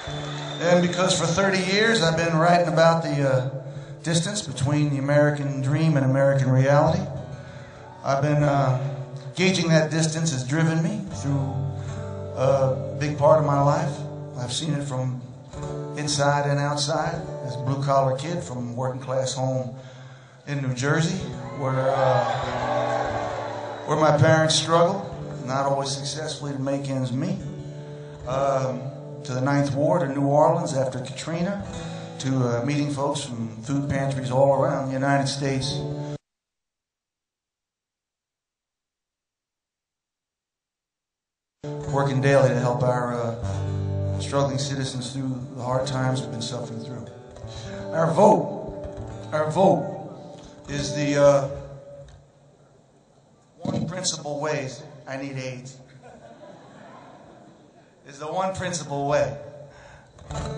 And because for 30 years I've been writing about the distance between the American dream and American reality, I've been gauging that distance has driven me through a big part of my life. I've seen it from inside and outside as a blue-collar kid from a working-class home in New Jersey where my parents struggled, not always successfully, to make ends meet. To the Ninth Ward in New Orleans after Katrina, to meeting folks from food pantries all around the United States. Working daily to help our struggling citizens through the hard times we've been suffering through. Our vote is the one principal way. I need AIDS. Is the one principal way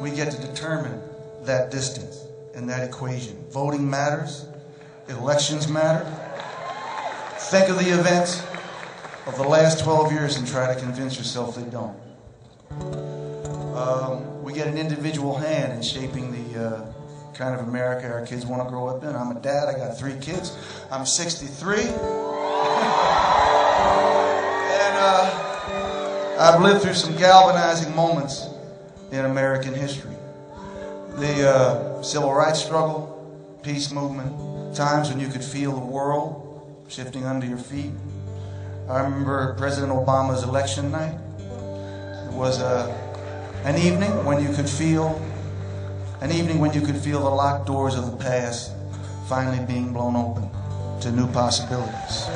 we get to determine that distance and that equation. Voting matters. Elections matter. Think of the events of the last 12 years and try to convince yourself they don't. We get an individual hand in shaping the kind of America our kids want to grow up in. I'm a dad. I got 3 kids. I'm 63. I've lived through some galvanizing moments in American history. The civil rights struggle, peace movement, times when you could feel the world shifting under your feet. I remember President Obama's election night. It was an evening when you could feel the locked doors of the past finally being blown open to new possibilities.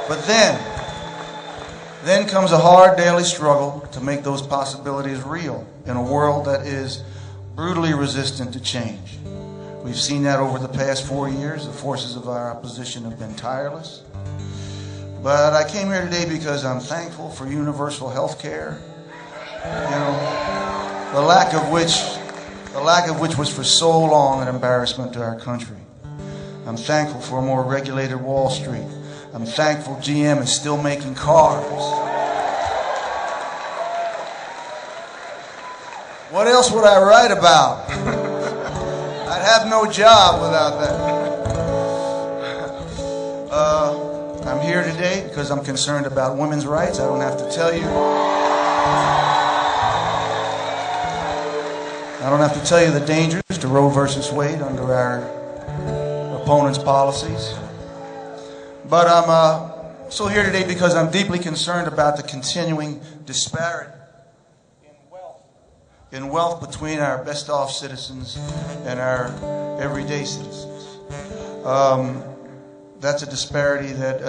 But then comes a hard daily struggle to make those possibilities real in a world that is brutally resistant to change. We've seen that over the past 4 years. The forces of our opposition have been tireless. But I came here today because I'm thankful for universal health care. You know, the lack of which was for so long an embarrassment to our country. I'm thankful for a more regulated Wall Street. I'm thankful GM is still making cars. What else would I write about? I'd have no job without that. I'm here today because I'm concerned about women's rights. I don't have to tell you. I don't have to tell you the dangers to Roe versus Wade under our opponents' policies. But I'm so here today because I'm deeply concerned about the continuing disparity in wealth between our best-off citizens and our everyday citizens. That's a disparity that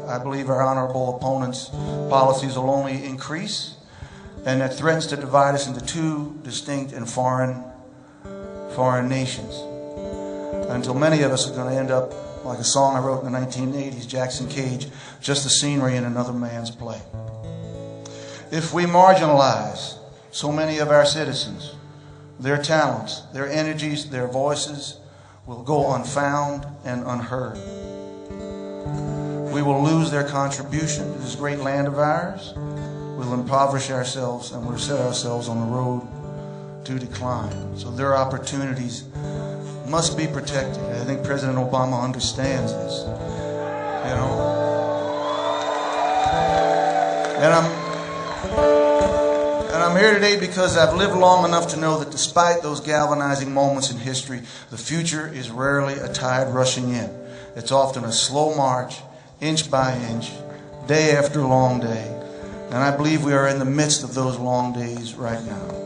I believe our honorable opponents' policies will only increase, and that threatens to divide us into 2 distinct and foreign nations. Until many of us are going to end up like a song I wrote in the 1980s, Jackson Cage, just the scenery in another man's play. If we marginalize so many of our citizens, their talents, their energies, their voices will go unfound and unheard. We will lose their contribution to this great land of ours. We'll impoverish ourselves and we'll set ourselves on the road to decline. So their opportunities must be protected. I think President Obama understands this. You know, and I'm here today because I've lived long enough to know that despite those galvanizing moments in history, the future is rarely a tide rushing in. It's often a slow march, inch by inch, day after long day. And I believe we are in the midst of those long days right now.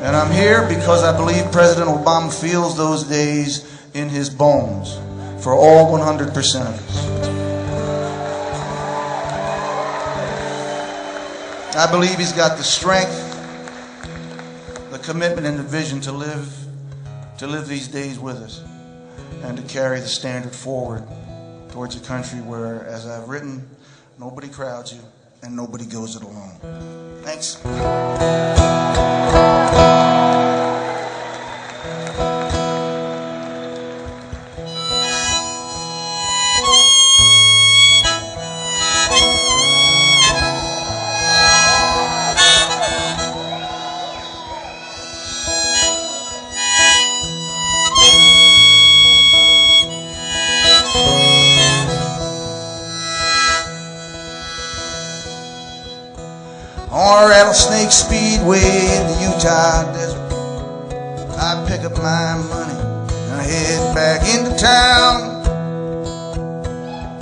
And I'm here because I believe President Obama feels those days in his bones for all 100% of us. I believe he's got the strength, the commitment, and the vision to live these days with us and to carry the standard forward towards a country where, as I've written, nobody crowds you and nobody goes it alone. Thanks. on Rattlesnake Speedway in the Utah desert. I pick up my money and I head back into town,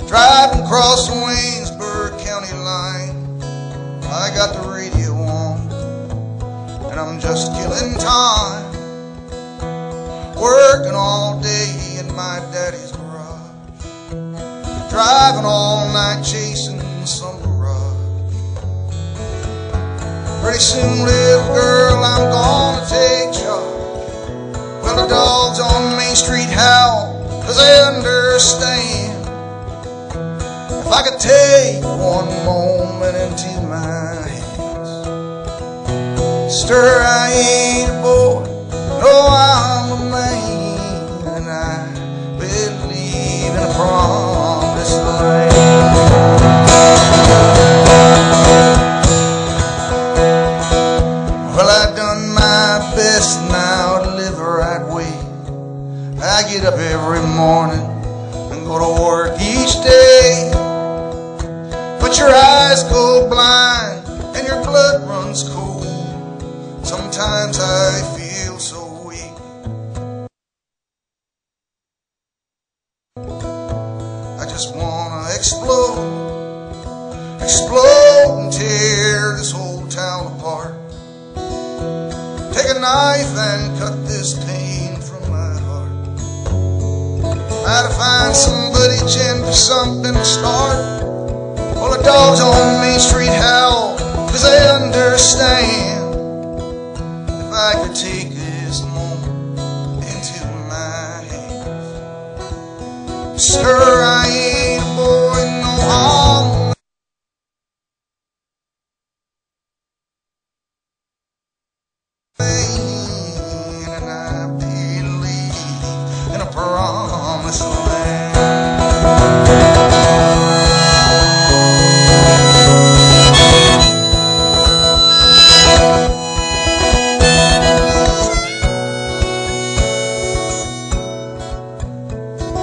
driving across the Waynesburg County line. I got the radio on and I'm just killing time, working all day in my daddy's garage, driving all night chasing some mirage. Pretty soon, little girl, I'm gonna take charge. Well, the dogs on Main Street howl 'cause they understand. If I could take one moment into my hands, stir, I ain't a boy, no, I'm a man, and I believe in a promised land. Well, I've done my best now to live the right way. I get up every morning and go to work each day, but your eyes go blind and your blood runs cold. Sometimes I feel so weak, I just wanna explode, explode and tear this whole town apart. Take a knife and cut this pain from my heart. Try to find somebody gin for something to start. Well, the dogs on Main Street howl 'cause they understand. If I could take this moment into my hands, sir, I ain't a boy, no, I'm a man, and I believe in a promised land.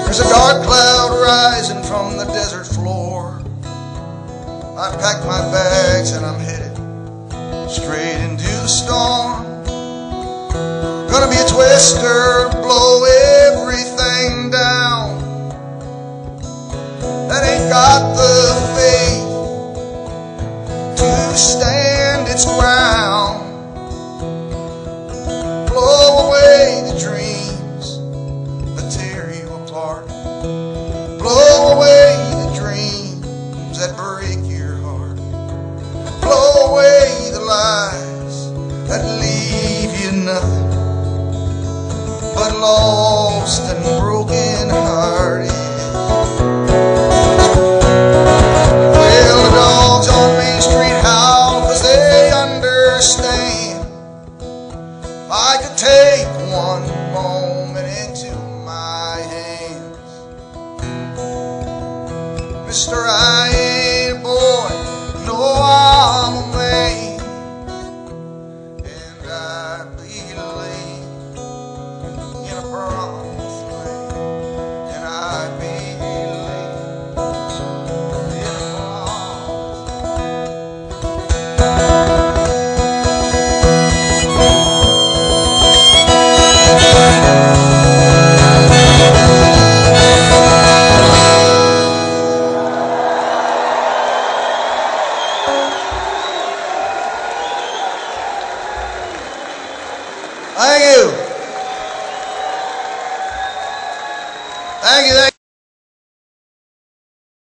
There's a dark cloud rising from the desert floor. I packed my bags and I'm headed straight into the storm. Gonna be a twister, blow everything down. That ain't got the faith to stand its ground. Blow away the dreams that tear you apart. Blow away the dreams that break your heart. Blow away the lies that leave you nothing but lost and broken hearted. Well, the dogs on Main Street howl 'cause they understand. If I could take one moment into my hands, Mister, I ain't a boy, no, I'm a man, and I believe in a promised land, and I believe in a Thank you. Thank you.